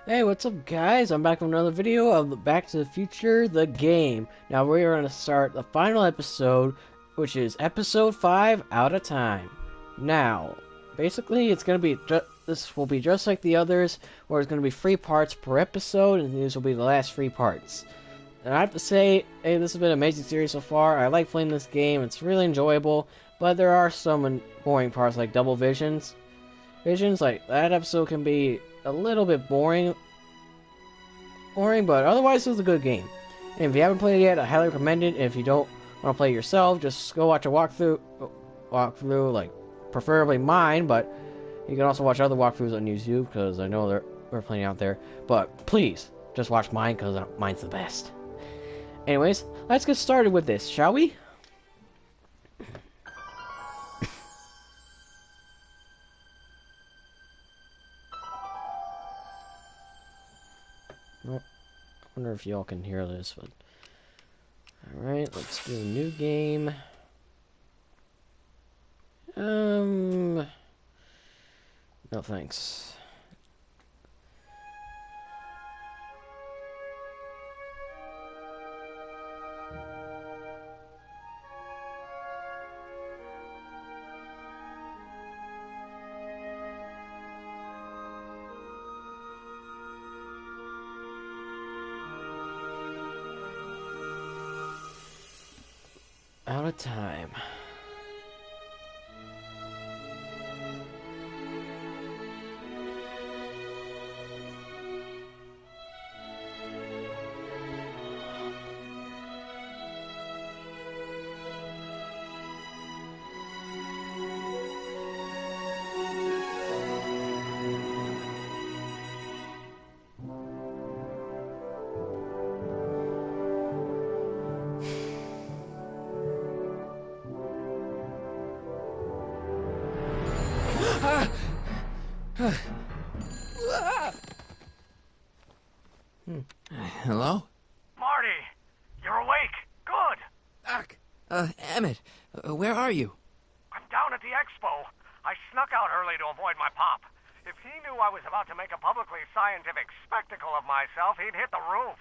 Hey, what's up guys? I'm back with another video of Back to the Future, the game. Now we're going to start the final episode, which is episode 5, Out of Time. Now, basically it's going to be, this will be just like the others, where it's going to be 3 parts per episode, and these will be the last 3 parts. And I have to say, hey, this has been an amazing series so far. I like playing this game, it's really enjoyable, but there are some boring parts like double visions. Like that episode can be a little bit boring, but otherwise it was a good game. And if you haven't played it yet, I highly recommend it. If you don't want to play it yourself, just go watch a walkthrough, like preferably mine, but you can also watch other walkthroughs on YouTube, because I know there are plenty out there. But please, just watch mine, because mine's the best. Anyways, let's get started with this, shall we? I wonder if y'all can hear this, but alright, let's do a new game. No thanks. Out of time. Hello? Marty, you're awake. Good. Doc. Emmett, where are you? I'm down at the Expo. I snuck out early to avoid my pop. If he knew I was about to make a publicly scientific spectacle of myself, he'd hit the roof.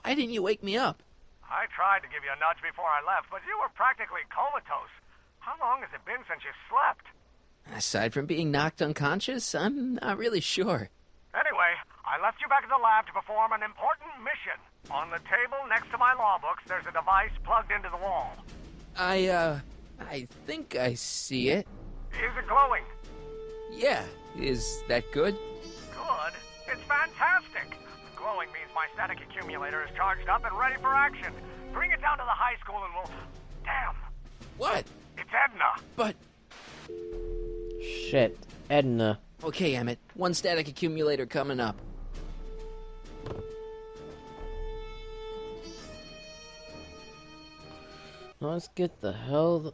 Why didn't you wake me up? I tried to give you a nudge before I left, but you were practically comatose. How long has it been since you slept? Aside from being knocked unconscious, I'm not really sure. Anyway, I left you back at the lab to perform an important mission. On the table next to my law books, there's a device plugged into the wall. I think I see it. Is it glowing? Yeah, is that good? Good. It's fantastic. Glowing means my static accumulator is charged up and ready for action. Bring it down to the high school and we'll... Damn. What? It's Edna. But... Shit, Edna. Okay, Emmett, one static accumulator coming up. Let's get the hell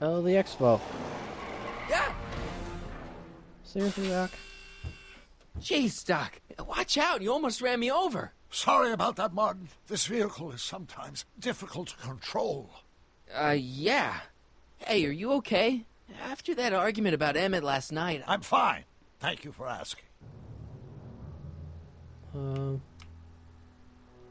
out of the Expo. Yeah! Seriously, Doc? Jeez, Doc, watch out, you almost ran me over. Sorry about that, Martin. This vehicle is sometimes difficult to control. Yeah. Hey, are you okay? After that argument about Emmett last night... I'm fine. Thank you for asking.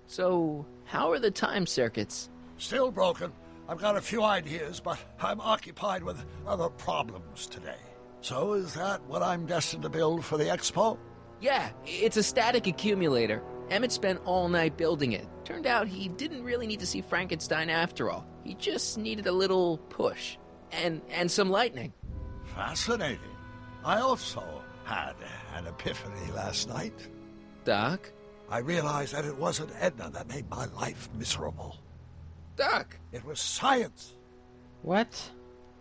So, how are the time circuits? Still broken. I've got a few ideas, but I'm occupied with other problems today. So is that what I'm destined to build for the Expo? Yeah, it's a static accumulator. Emmett spent all night building it. Turned out he didn't really need to see Frankenstein after all. He just needed a little push. And some lightning. Fascinating. I also had an epiphany last night. Doc? I realized that it wasn't Edna that made my life miserable. Doc! It was science. What?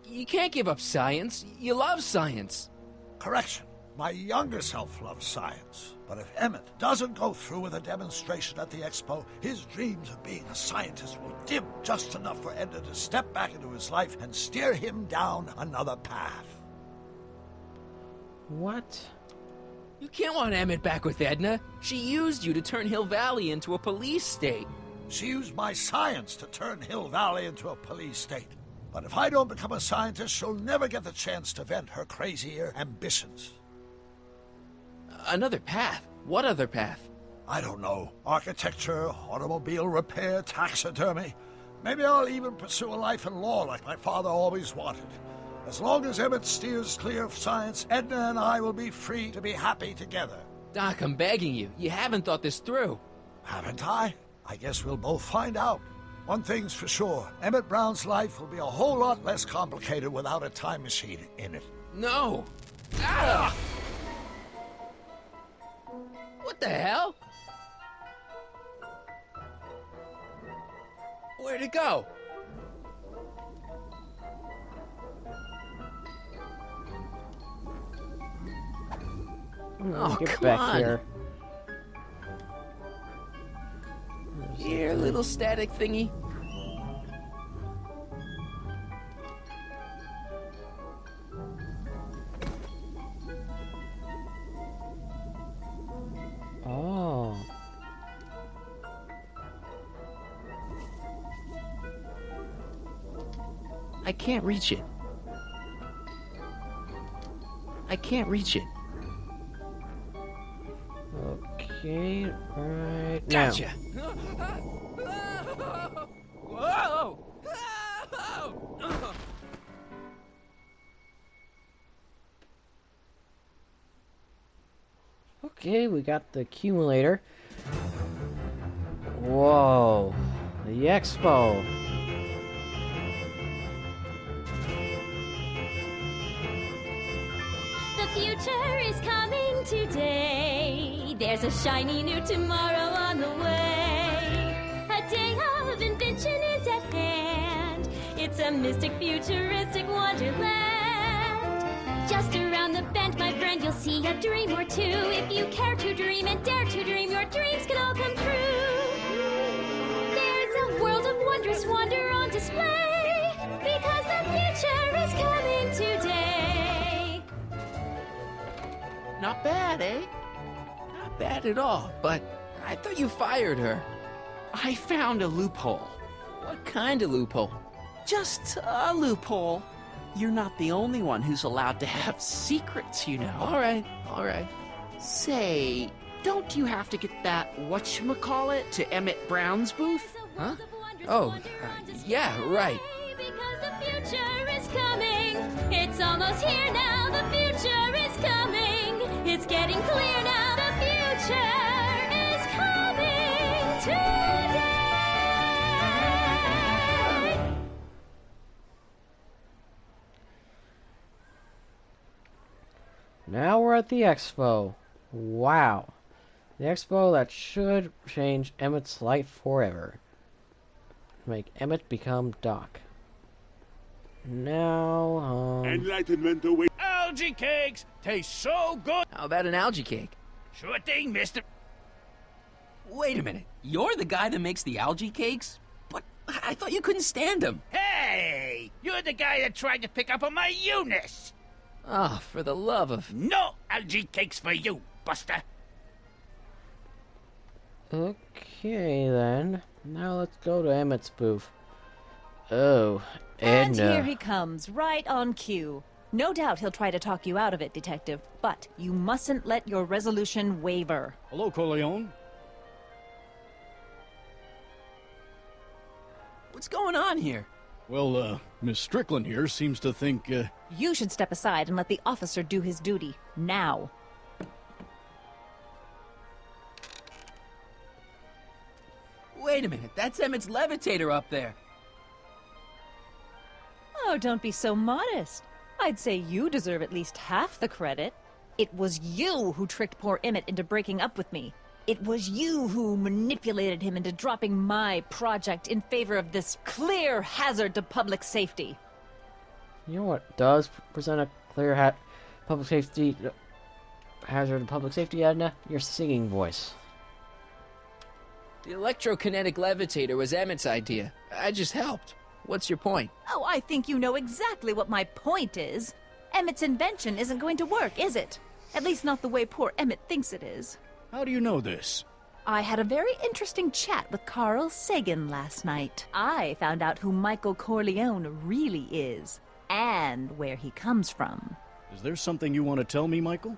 You can't give up science. You love science. Correction. My younger self loves science. But if Emmett doesn't go through with a demonstration at the Expo, his dreams of being a scientist will dim just enough for Edna to step back into his life and steer him down another path. What? You can't want Emmett back with Edna. She used you to turn Hill Valley into a police state. She used my science to turn Hill Valley into a police state. But if I don't become a scientist, she'll never get the chance to vent her crazy ambitions. Another path? What other path? I don't know. Architecture, automobile repair, taxidermy. Maybe I'll even pursue a life in law like my father always wanted. As long as Emmett steers clear of science, Edna and I will be free to be happy together. Doc, I'm begging you. You haven't thought this through. Haven't I? I guess we'll both find out. One thing's for sure. Emmett Brown's life will be a whole lot less complicated without a time machine in it. No! Ah! What the hell? Where'd it go? Oh, Get come back on. here. Here, little static thingy. Oh. I can't reach it. I can't reach it. Okay, right now. Gotcha. Whoa! Okay, we got the accumulator. Whoa. The Expo. The future is coming today. There's a shiny new tomorrow on the way. A day of invention is at hand. It's a mystic, futuristic wonderland. Just around the bend, my friend, you'll see a dream or two. If you care to dream and dare to dream, your dreams can all come true. There's a world of wondrous wonder on display, because the future is coming today. Not bad, eh? Not bad at all, but I thought you fired her. I found a loophole. What kind of loophole? Just a loophole. You're not the only one who's allowed to have secrets, you know. All right. Say, don't you have to get that whatchamacallit to Emmett Brown's booth? Huh? Oh, yeah, right. Because the future is coming. It's almost here now. The future is coming. It's getting clear now. The future is coming today. Now we're at the Expo. Wow. The Expo that should change Emmett's life forever. Make Emmett become Doc. Now, Enlightenment away. Algae cakes taste so good. How about an algae cake? Sure thing, mister. Wait a minute. You're the guy that makes the algae cakes? But I thought you couldn't stand them. Hey, you're the guy that tried to pick up on my Eunice. Oh, for the love of... No algae cakes for you, Buster. okay then. Now let's go to Emmett's booth. Oh, And Edna. here he comes, right on cue. No doubt he'll try to talk you out of it, Detective, but you mustn't let your resolution waver. Hello, Corleone. What's going on here? Well, Miss Strickland here seems to think, You should step aside and let the officer do his duty, now. Wait a minute. That's Emmett's levitator up there. Oh, don't be so modest. I'd say you deserve at least half the credit. It was you who tricked poor Emmett into breaking up with me. It was you who manipulated him into dropping my project in favor of this clear hazard to public safety. You know what does present a clear public safety hazard to public safety, Edna? Your singing voice. The electrokinetic levitator was Emmett's idea. I just helped. What's your point? Oh, I think you know exactly what my point is. Emmett's invention isn't going to work, is it? At least not the way poor Emmett thinks it is. how do you know this? I had a very interesting chat with Carl Sagan last night. I found out who Michael Corleone really is, and where he comes from. Is there something you want to tell me, Michael?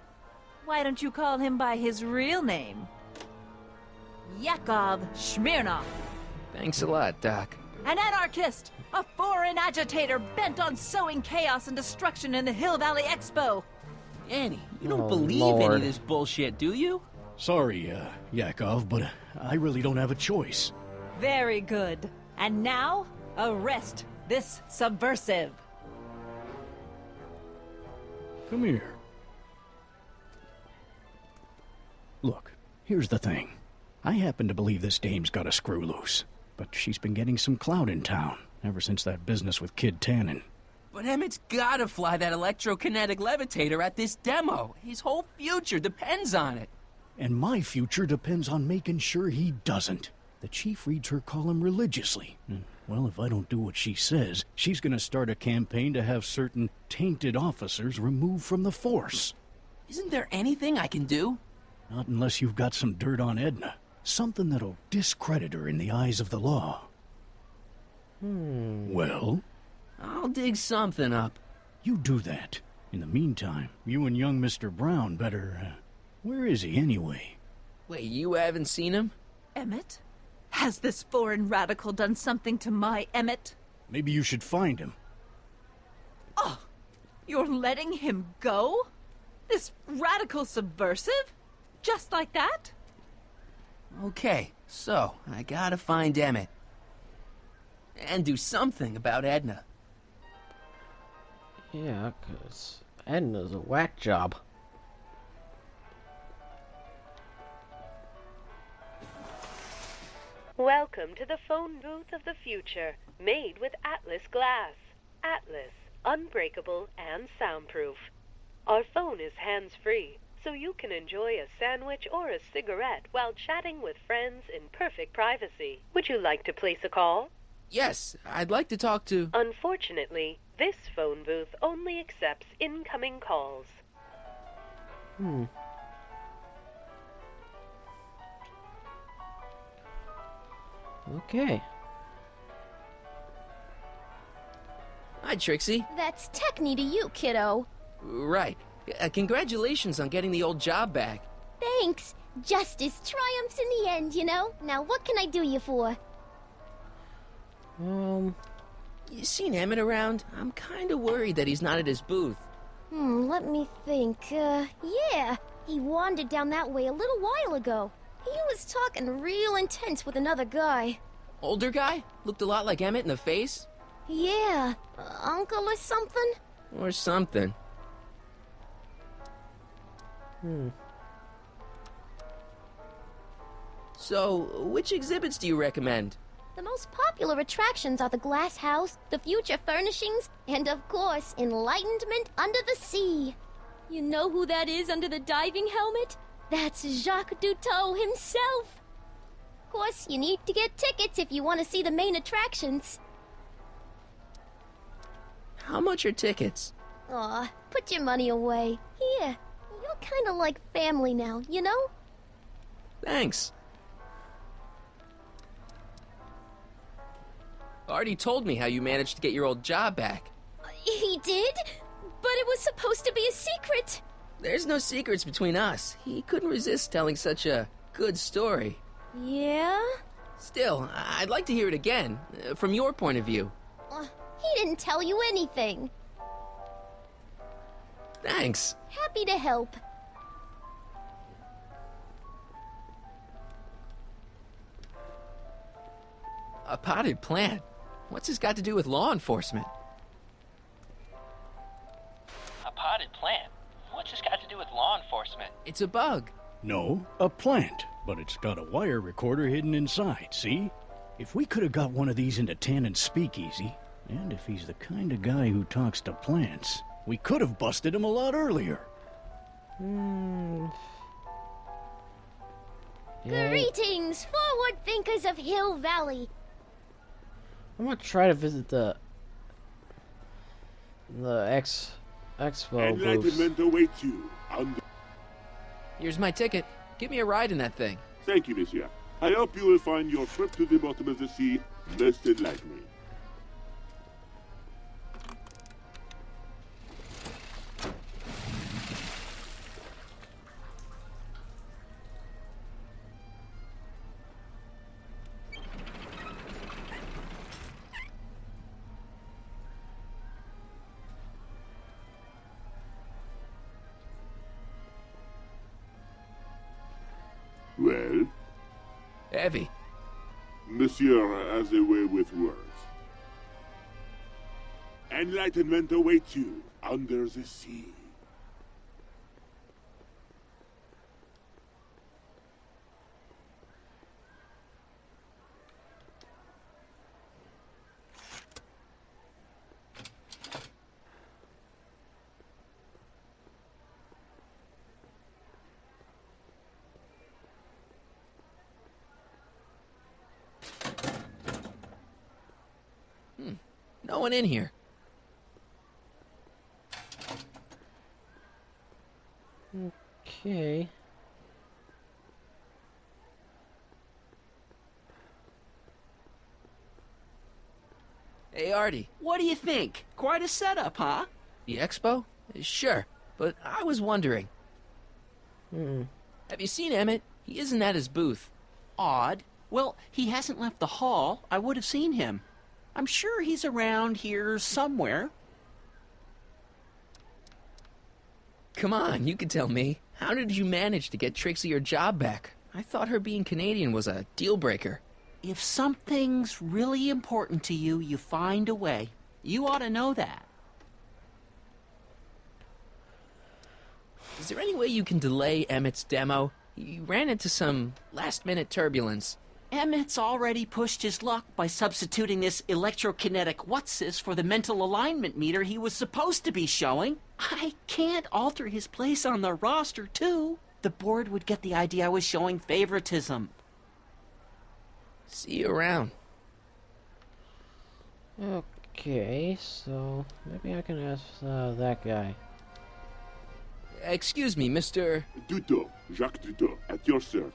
Why don't you call him by his real name? Yakov Smirnov. Thanks a lot, Doc. An anarchist! A foreign agitator bent on sowing chaos and destruction in the Hill Valley Expo! Annie, you don't Oh, believe any Lord. of this bullshit, do you? Sorry, Yakov, but I really don't have a choice. Very good. And now, arrest this subversive. Come here. Look, here's the thing. I happen to believe this dame's got a screw loose, but she's been getting some clout in town ever since that business with Kid Tannen. But Emmett's gotta fly that electrokinetic levitator at this demo. His whole future depends on it. And my future depends on making sure he doesn't. The chief reads her column religiously. And, well, if I don't do what she says, she's gonna start a campaign to have certain tainted officers removed from the force. Isn't there anything I can do? Not unless you've got some dirt on Edna. Something that'll discredit her in the eyes of the law. Well? I'll dig something up. You do that. In the meantime, you and young Mr. Brown better, where is he anyway? Wait, you haven't seen him? Emmett? Has this foreign radical done something to my Emmett? Maybe you should find him. Oh, you're letting him go? This radical subversive? Just like that? Okay, so I gotta find Emmett. And do something about Edna. Yeah, 'cause Edna's a whack job. Welcome to the phone booth of the future, made with Atlas glass. Atlas, unbreakable and soundproof. Our phone is hands-free, so you can enjoy a sandwich or a cigarette while chatting with friends in perfect privacy. Would you like to place a call? Yes, I'd like to talk to... Unfortunately, this phone booth only accepts incoming calls. Okay. Hi, Trixie. That's Techni to you, kiddo. Right. Congratulations on getting the old job back. Thanks. Justice triumphs in the end, you know? Now what can I do you for? You seen Emmett around? I'm kinda worried that he's not at his booth. Let me think. Yeah. He wandered down that way a little while ago. He was talking real intense with another guy. Older guy? Looked a lot like Emmett in the face? Yeah. Uncle or something? Or something. So, which exhibits do you recommend? The most popular attractions are the Glass House, the Future Furnishings, and of course, Enlightenment Under the Sea. You know who that is under the diving helmet? That's Jacques Duteau himself. Of course, you need to get tickets if you want to see the main attractions. How much are tickets? Aw, put your money away. Here, you're kinda like family now, you know? Thanks. Artie told me how you managed to get your old job back. He did? But it was supposed to be a secret. There's no secrets between us. He couldn't resist telling such a good story. Yeah? Still, I'd like to hear it again, from your point of view. He didn't tell you anything. Thanks. Happy to help. A potted plant? What's this got to do with law enforcement? A potted plant? What's this got to do with law enforcement? It's a bug. No, a plant, but it's got a wire recorder hidden inside, see? If we could have got one of these into Tannen's speakeasy, and if he's the kind of guy who talks to plants, we could have busted him a lot earlier. Yeah, Greetings, forward thinkers of Hill Valley. I'm gonna try to visit the Expo booth. Enlightenment awaits you. Here's my ticket. Give me a ride in that thing. Thank you, monsieur. I hope you will find your trip to the bottom of the sea most enlightening. Well? Heavy. Monsieur has a way with words. Enlightenment awaits you under the sea. No one in here. Okay. Hey, Artie. What do you think? Quite a setup, huh? The Expo? Sure, but I was wondering. Hmm. Have you seen Emmett? He isn't at his booth. Odd. Well, he hasn't left the hall. I would have seen him. I'm sure he's around here somewhere. Come on, you can tell me. How did you manage to get Trixie her job back? I thought her being Canadian was a deal breaker. If something's really important to you, you find a way. You ought to know that. Is there any way you can delay Emmett's demo? He ran into some last-minute turbulence. Emmett's already pushed his luck by substituting this electrokinetic what's-this for the mental alignment meter he was supposed to be showing. I can't alter his place on the roster, too. The board would get the idea I was showing favoritism. See you around. Okay, so maybe I can ask that guy. Excuse me, Mr. Duto, Jacques Duto, at your service.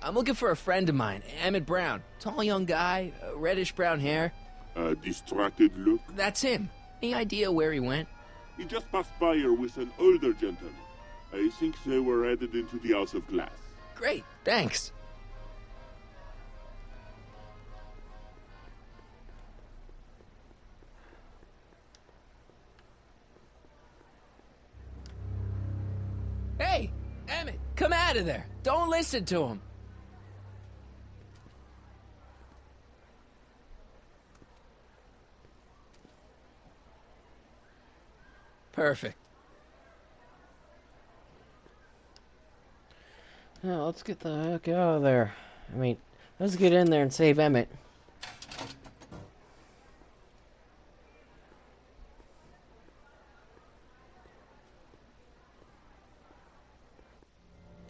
I'm looking for a friend of mine, Emmett Brown. Tall young guy, reddish-brown hair. A distracted look? That's him. Any idea where he went? He just passed by here with an older gentleman. I think they were headed into the House of Glass. Great, thanks. Hey, Emmett, come out of there. Don't listen to him. Perfect. Now let's get the heck out of there. I mean, let's get in there and save Emmett.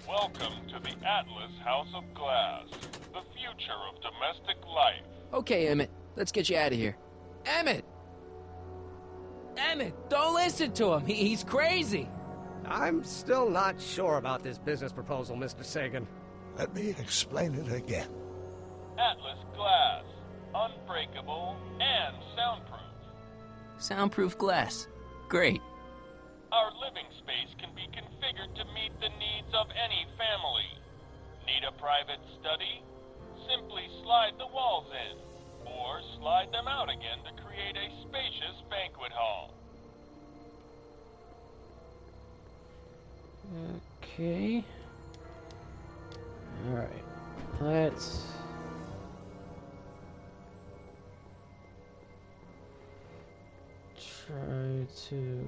Welcome to the Atlas House of Glass, the future of domestic life. Okay, Emmett, let's get you out of here. Emmett! Emmett, don't listen to him. He's crazy. I'm still not sure about this business proposal, Mr. Sagan. Let me explain it again. Atlas Glass, unbreakable and soundproof. Soundproof glass. Great. Our living space can be configured to meet the needs of any family. Need a private study? Simply slide the walls in, or slide them out again to create a spacious banquet hall. Okay. Alright. Let's... try to...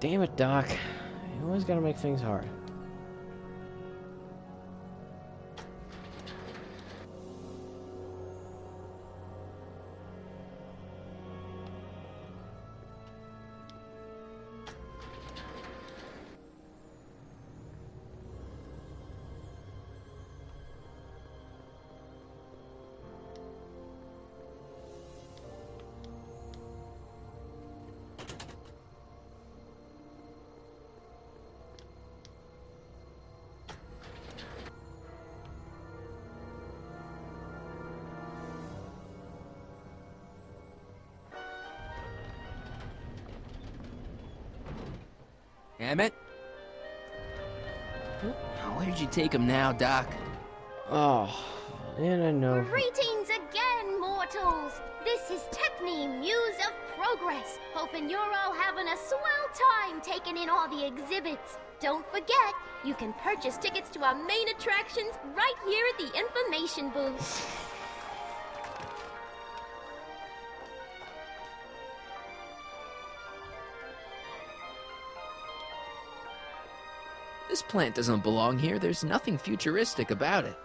Damn it, Doc. You always gotta make things hard. Emmett? Where did you take him now, Doc? Oh, and I know. Greetings again, mortals! This is Techne, Muse of Progress. Hoping you're all having a swell time taking in all the exhibits. Don't forget, you can purchase tickets to our main attractions right here at the information booth. This plant doesn't belong here. There's nothing futuristic about it.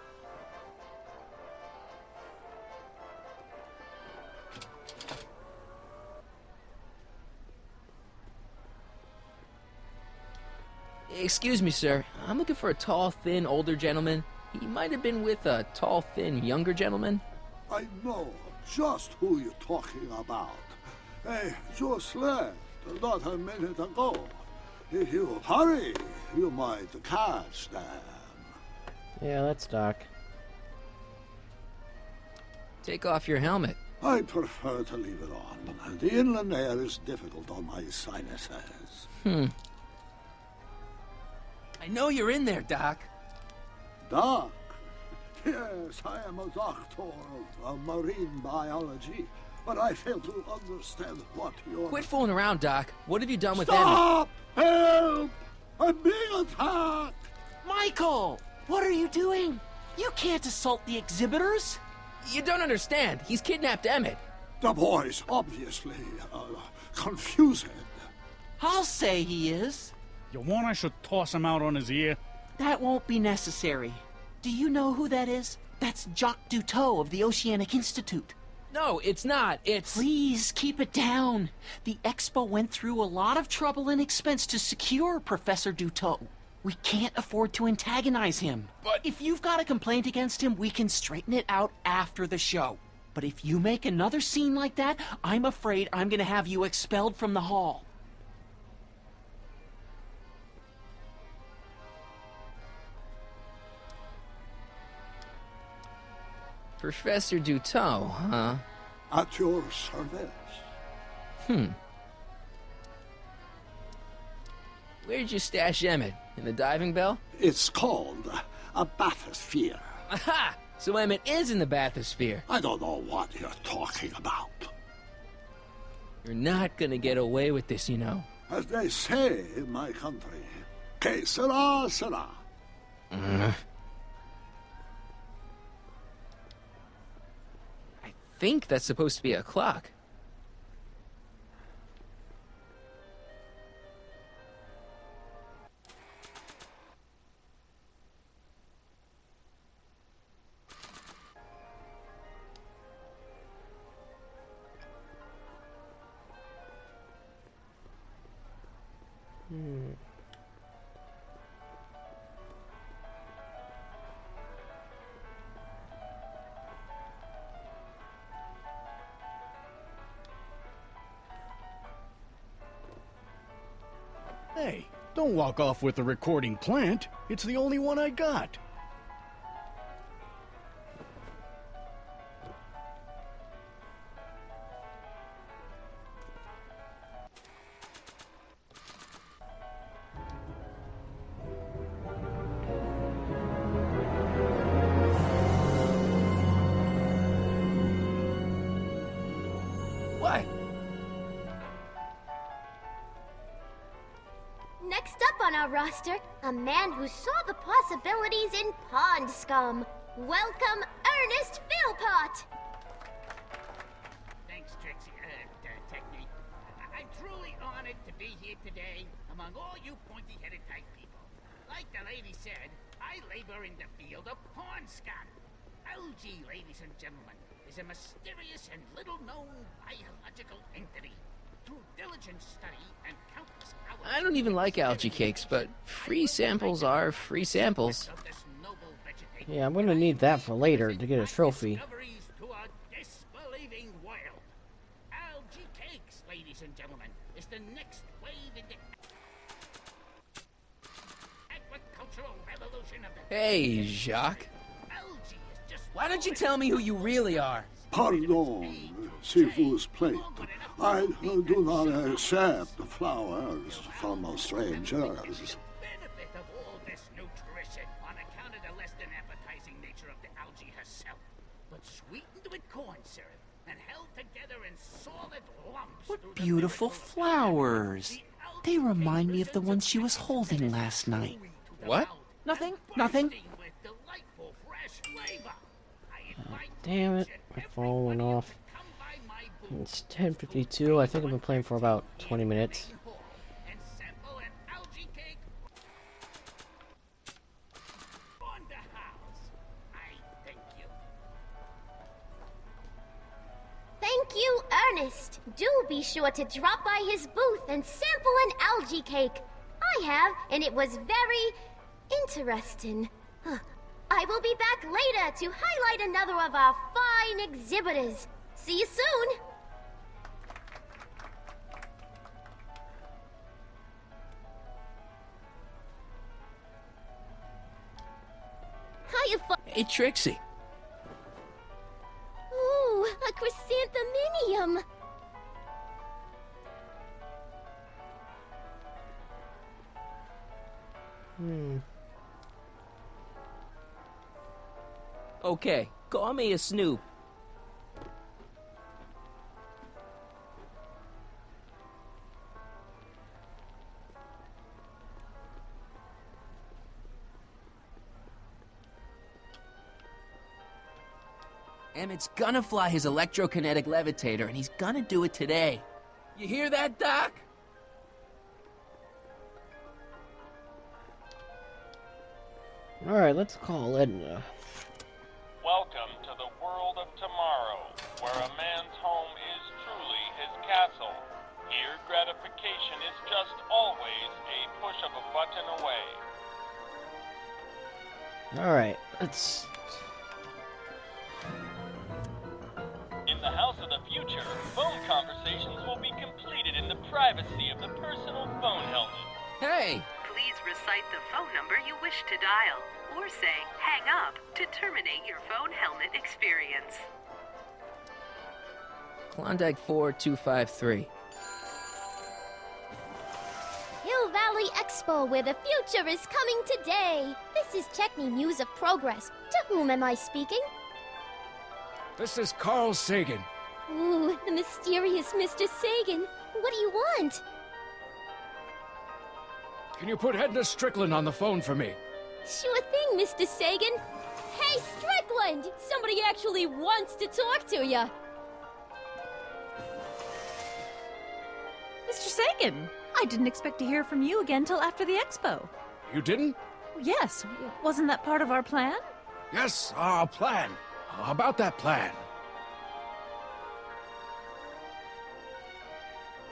Excuse me, sir. I'm looking for a tall, thin, older gentleman. He might have been with a tall, thin, younger gentleman. I know just who you're talking about. They just left not a minute ago. If you hurry, you might catch them. Yeah, that's Doc. Take off your helmet. I prefer to leave it on. The inland air is difficult on my sinuses. I know you're in there, Doc. Doc? Yes, I am a doctor of marine biology, but I fail to understand what you're... Quit fooling around, Doc. What have you done with Stop! Help! I'm being attacked! Michael! What are you doing? You can't assault the exhibitors! You don't understand. He's kidnapped Emmett. The boy's obviously confused. I'll say he is. You want I should toss him out on his ear? That won't be necessary. Do you know who that is? That's Jacques Duteau of the Oceanic Institute. No, it's not. It's... Please, keep it down. The Expo went through a lot of trouble and expense to secure Professor Duteau. We can't afford to antagonize him. But... If you've got a complaint against him, we can straighten it out after the show. But if you make another scene like that, I'm afraid I'm gonna have you expelled from the hall. Professor Duteau, huh? At your service. Where did you stash Emmett? In the diving bell? It's called a bathysphere. Aha! So Emmett is in the bathysphere. I don't know what you're talking about. You're not gonna get away with this, you know. As they say in my country, que sera, sera. I think that's supposed to be a clock. Hey, don't walk off with the recording plant. It's the only one I got. What? Next up on our roster, a man who saw the possibilities in pond scum. Welcome, Ernest Philpott! Thanks, Trixie. Technique. I'm truly honored honored to be here today among all you pointy-headed type people. Like the lady said, I labor in the field of porn scum. Algae, ladies and gentlemen, is a mysterious and little-known biological entity. Through diligent study and countless hours... I don't even like algae cakes, but free samples are free samples. Yeah, I'm gonna need that for later to get a trophy. To a disbelieving world. Algae cakes, ladies and gentlemen, is the next wave in the agricultural revolution of the... Hey, Jacques. Why don't you tell me who you really are? Pardon, s'il vous plaît. I do not accept flowers from strangers. benefit of all this nutrition on account of the less than appetizing nature of the algae herself, but sweetened with corn syrup and held together in solid lumps. What beautiful flowers. They remind me of the ones she was holding last night. What? Nothing, nothing. Damn it, my phone went off. It's 10:52. I think I've been playing for about 20 minutes. Thank you, Ernest. Do be sure to drop by his booth and sample an algae cake. I have, and it was very interesting. I will be back later to highlight another of our fine exhibitors. See you soon. Hey, Trixie. Ooh, a chrysanthemum. Okay, call me a snoop. Emmett's gonna fly his electrokinetic levitator, and he's gonna do it today. You hear that, Doc? Alright, let's call Edna. Welcome to the world of tomorrow, where a man's home is truly his castle. Here, gratification is just always a push of a button away. Alright, let's... In the house of the future, phone conversations will be completed in the privacy of the personal phone helmet. Hey! Please recite the phone number you wish to dial, or say hang up to terminate your phone helmet experience. Klondike 4253. Hill Valley Expo, where the future is coming today. This is Checkney News of Progress. To whom am I speaking? This is Carl Sagan. Ooh, the mysterious Mr. Sagan. What do you want? Can you put Edna Strickland on the phone for me? Sure thing, Mr. Sagan. Hey, Strickland! Somebody actually wants to talk to you. Mr. Sagan, I didn't expect to hear from you again till after the expo. You didn't? Yes, wasn't that part of our plan? Yes, our plan. How about that plan?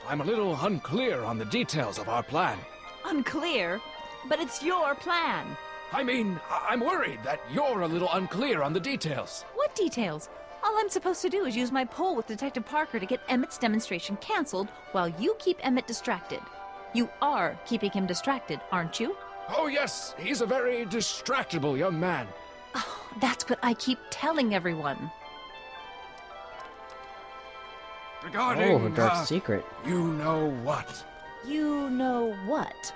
I'm a little unclear on the details of our plan. Unclear? But it's your plan. I mean, I'm worried that you're a little unclear on the details. What details? All I'm supposed to do is use my poll with Detective Parker to get Emmett's demonstration canceled while you keep Emmett distracted. You are keeping him distracted, aren't you? Oh, yes, he's a very distractible young man. Oh, that's what I keep telling everyone. Regarding, a dark secret. You know what? You know what?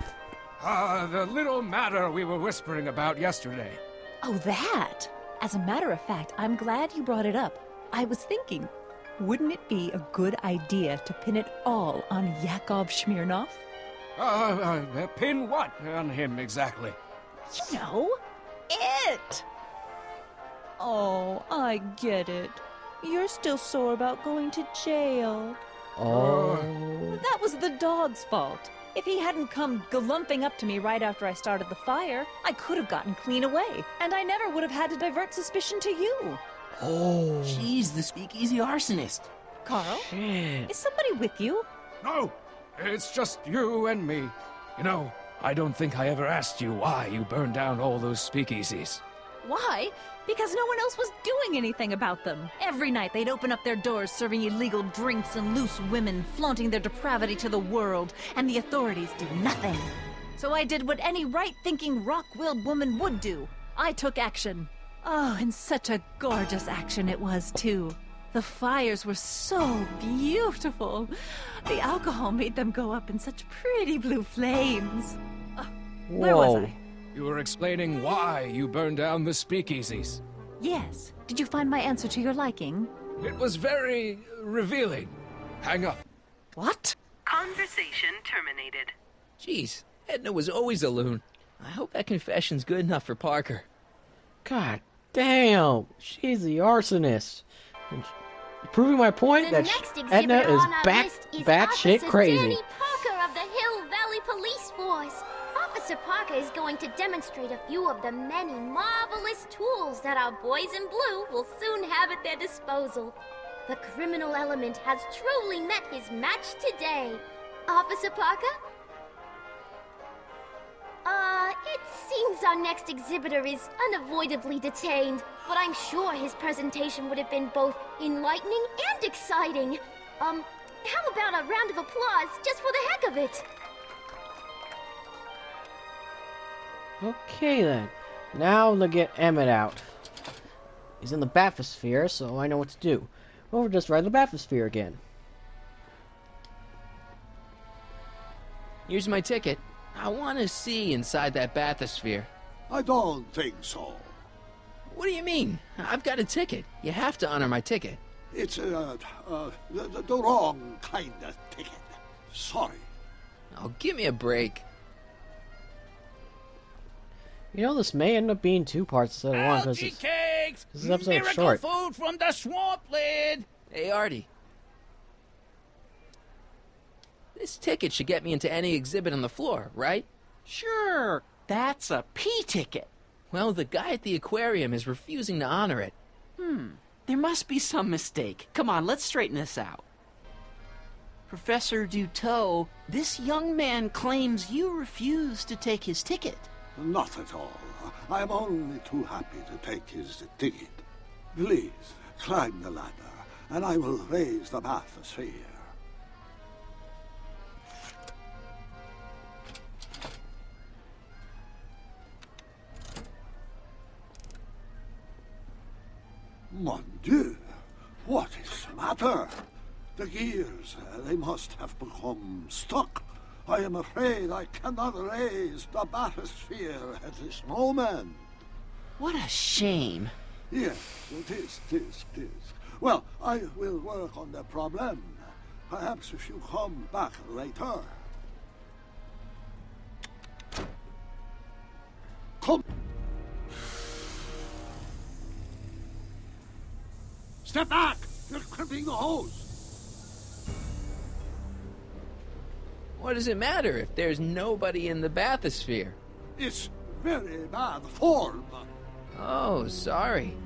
The little matter we were whispering about yesterday. Oh, that! As a matter of fact, I'm glad you brought it up. I was thinking, wouldn't it be a good idea to pin it all on Yakov Smirnov? Pin what on him exactly? You know, it! Oh, I get it. You're still sore about going to jail. Oh. That was the dog's fault. If he hadn't come galumping up to me right after I started the fire, I could have gotten clean away, and I never would have had to divert suspicion to you. Oh. She's the speakeasy arsonist. Carl? Shit. Is somebody with you? No, it's just you and me. You know, I don't think I ever asked you why you burned down all those speakeasies. Why? Because no one else was doing anything about them. Every night they'd open up their doors serving illegal drinks and loose women, flaunting their depravity to the world, and the authorities did nothing. So I did what any right-thinking, rock-willed woman would do. I took action. Oh, and such a gorgeous action it was, too. The fires were so beautiful. The alcohol made them go up in such pretty blue flames. Where was I? You were explaining why you burned down the speakeasies. Yes. Did you find my answer to your liking? It was very revealing. Hang up. What? Conversation terminated. Jeez, Edna was always a loon. I hope that confession's good enough for Parker. God damn. She's the arsonist. And proving my point The that next Edna exhibitor is on our list is batshit Officer crazy. Danny Parker of the Hill Valley Police Force. Officer Parker is going to demonstrate a few of the many marvelous tools that our boys in blue will soon have at their disposal. The criminal element has truly met his match today. Officer Parker? It seems our next exhibitor is unavoidably detained, but I'm sure his presentation would have been both enlightening and exciting. How about a round of applause just for the heck of it? Okay then. Now to get Emmett out. He's in the bathysphere, so I know what to do. Well, we'll just ride the bathysphere again. Here's my ticket. I want to see inside that bathysphere. I don't think so. What do you mean? I've got a ticket. You have to honor my ticket. It's the wrong kind of ticket. Sorry. Oh, give me a break. You know, this may end up being 2 parts instead of 1 because Algae cakes! this episode is Miracle short. food from the swamp lid! Hey, Artie. This ticket should get me into any exhibit on the floor, right? Sure, that's a P ticket. Well, the guy at the aquarium is refusing to honor it. There must be some mistake. Come on, let's straighten this out. Professor Duteau, this young man claims you refused to take his ticket. Not at all. I am only too happy to take his ticket. Please, climb the ladder, and I will raise the bathysphere. Mon Dieu! What is the matter? The gears, they must have become stuck. I am afraid I cannot raise the bathysphere at this moment. What a shame. Yes, tis. Well, I will work on the problem. Perhaps if you come back later. Come. Step back! You're crimping the hose. What does it matter if there's nobody in the bathysphere? It's very bad form. Oh, sorry.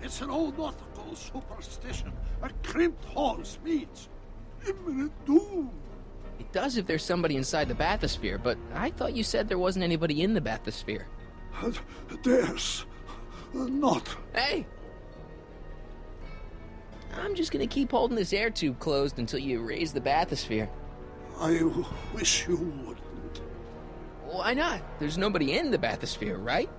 It's an old nautical superstition. A crimped hose means imminent doom. It does if there's somebody inside the bathysphere, but I thought you said there wasn't anybody in the bathysphere. There's not. Hey! I'm just gonna keep holding this air tube closed until you raise the bathysphere. I wish you wouldn't. Why not? There's nobody in the bathysphere, right?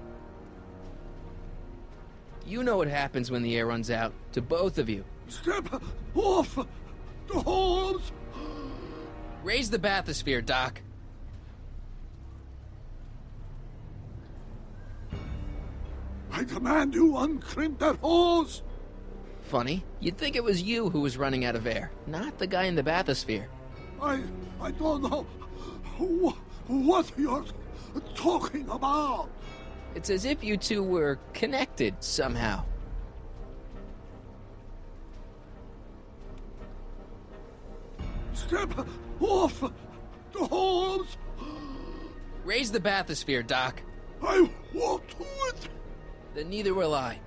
You know what happens when the air runs out, to both of you. Step off the hose! Raise the bathysphere, Doc. I demand you uncrimp that hose! Funny. You'd think it was you who was running out of air, not the guy in the bathysphere. I don't know what you're talking about. It's as if you two were connected somehow. Step off the horse. Raise the bathysphere, Doc. I won't do it. Then neither will I.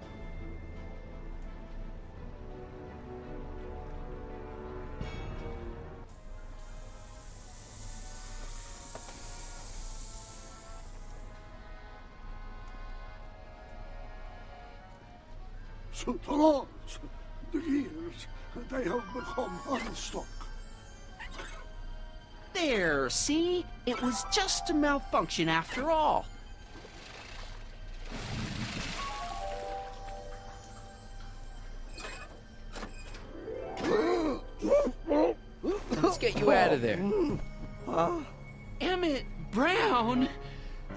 So the laws, the years, they have become unstuck. There, see? It was just a malfunction after all. Let's get you out of there. Emmett Brown?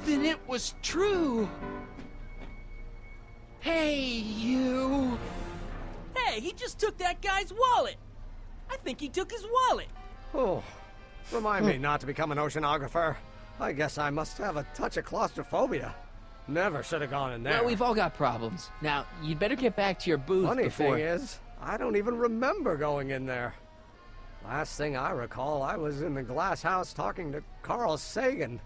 Then it was true. Hey, you. Hey, he just took that guy's wallet. I think he took his wallet. Oh, remind me not to become an oceanographer. I guess I must have a touch of claustrophobia. Never should have gone in there. Well, we've all got problems. Now, you'd better get back to your booth Funny before... thing is, I don't even remember going in there. Last thing I recall, I was in the glass house talking to Carl Sagan.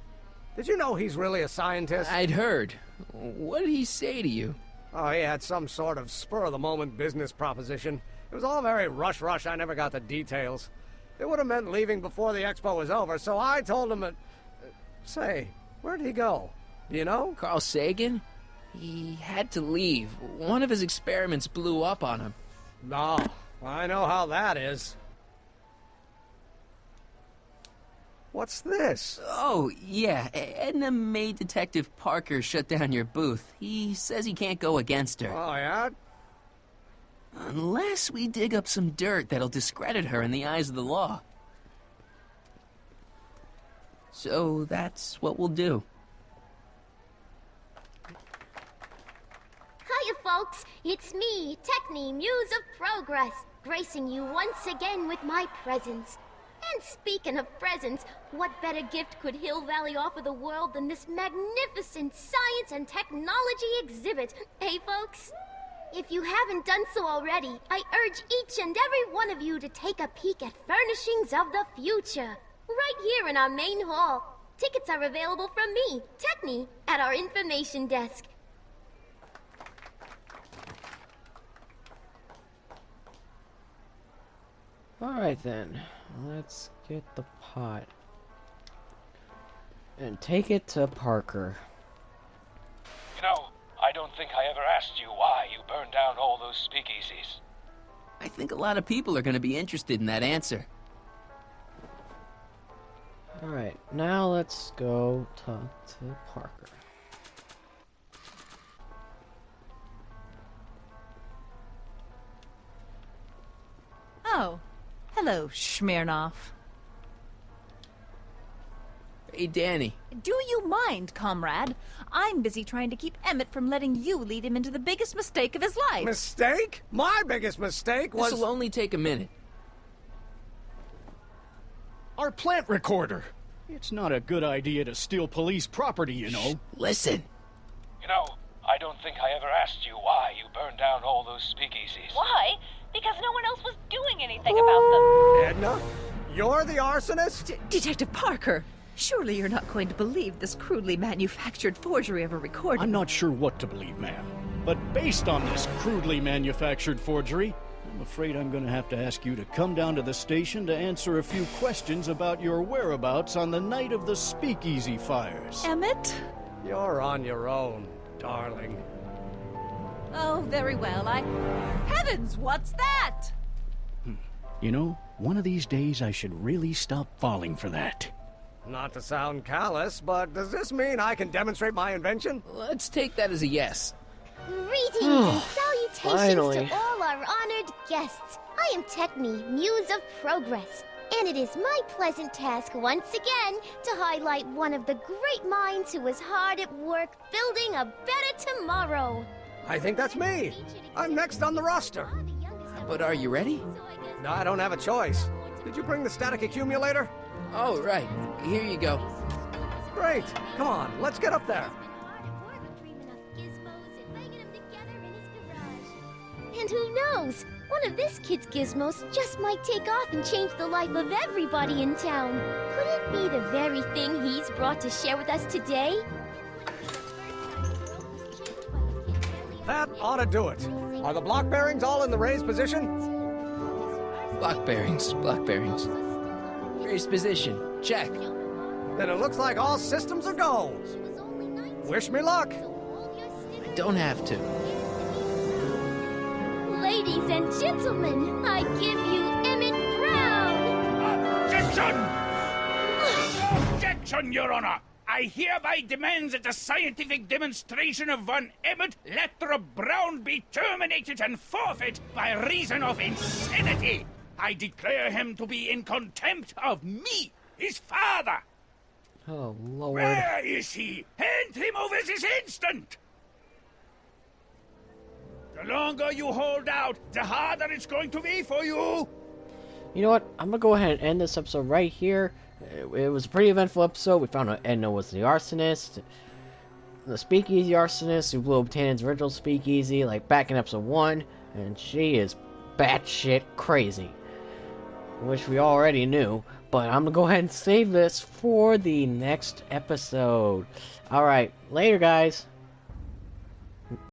Did you know he's really a scientist? I'd heard. What did he say to you? Oh, he had some sort of spur-of-the-moment business proposition. It was all very rush. I never got the details. It would have meant leaving before the expo was over, so I told him say, where'd he go? Do you know? Carl Sagan? He had to leave. One of his experiments blew up on him. No, I know how that is. What's this? Oh, yeah. Edna made Detective Parker shut down your booth. He says he can't go against her. Oh, yeah? Unless we dig up some dirt that'll discredit her in the eyes of the law. So that's what we'll do. Hiya, folks. It's me, Techne, Muse of Progress, gracing you once again with my presence. And speaking of presents, what better gift could Hill Valley offer the world than this magnificent science and technology exhibit, eh, folks? If you haven't done so already, I urge each and every one of you to take a peek at Furnishings of the Future, right here in our main hall. Tickets are available from me, Techne, at our information desk. Alright then, let's get the pot. And take it to Parker. You know, I don't think I ever asked you why you burned down all those speakeasies. I think a lot of people are going to be interested in that answer. Alright, now let's go talk to Parker. Oh, hello, Smirnoff. Hey, Danny. Do you mind, comrade? I'm busy trying to keep Emmett from letting you lead him into the biggest mistake of his life. Mistake? My biggest mistake was... This'll only take a minute. Our plant recorder. It's not a good idea to steal police property, you know. Shh, listen. You know, I don't think I ever asked you why you burned down all those speakeasies. Why? Because no one else was doing anything about them. Edna? You're the arsonist? Detective Parker, surely you're not going to believe this crudely manufactured forgery of a recording. I'm not sure what to believe, ma'am. But based on this crudely manufactured forgery, I'm afraid I'm going to have to ask you to come down to the station to answer a few questions about your whereabouts on the night of the speakeasy fires. Emmett? You're on your own, darling. Oh, very well. Heavens, what's that? You know, one of these days I should really stop falling for that. Not to sound callous, but does this mean I can demonstrate my invention? Let's take that as a yes. Greetings and salutations Finally. to all our honored guests. I am Techne, Muse of Progress, and it is my pleasant task once again to highlight one of the great minds who was hard at work building a better tomorrow. I think that's me. I'm next on the roster. But are you ready? No, I don't have a choice. Did you bring the static accumulator? Oh, right. Here you go. Great. Come on, let's get up there. And who knows? One of this kid's gizmos just might take off and change the life of everybody in town. Could it be the very thing he's brought to share with us today? That ought to do it. Are the block bearings all in the raised position? Block bearings, block bearings. Raised position, check. Then it looks like all systems are go. Wish me luck. I don't have to. Ladies and gentlemen, I give you Emmett Brown! Objection! Objection, Your Honor! I hereby demand that the scientific demonstration of one Emmett Lathrop Brown be terminated and forfeit by reason of insanity. I declare him to be in contempt of me, his father. Oh, Lord. Where is he? Hand him over this instant! The longer you hold out, the harder it's going to be for you. You know what? I'm gonna go ahead and end this episode right here. It was a pretty eventful episode. We found out Edna was the arsonist, the speakeasy arsonist who blew up Tannen's original speakeasy, like back in episode 1, and she is batshit crazy, which we already knew. But I'm gonna go ahead and save this for the next episode. Alright, later guys.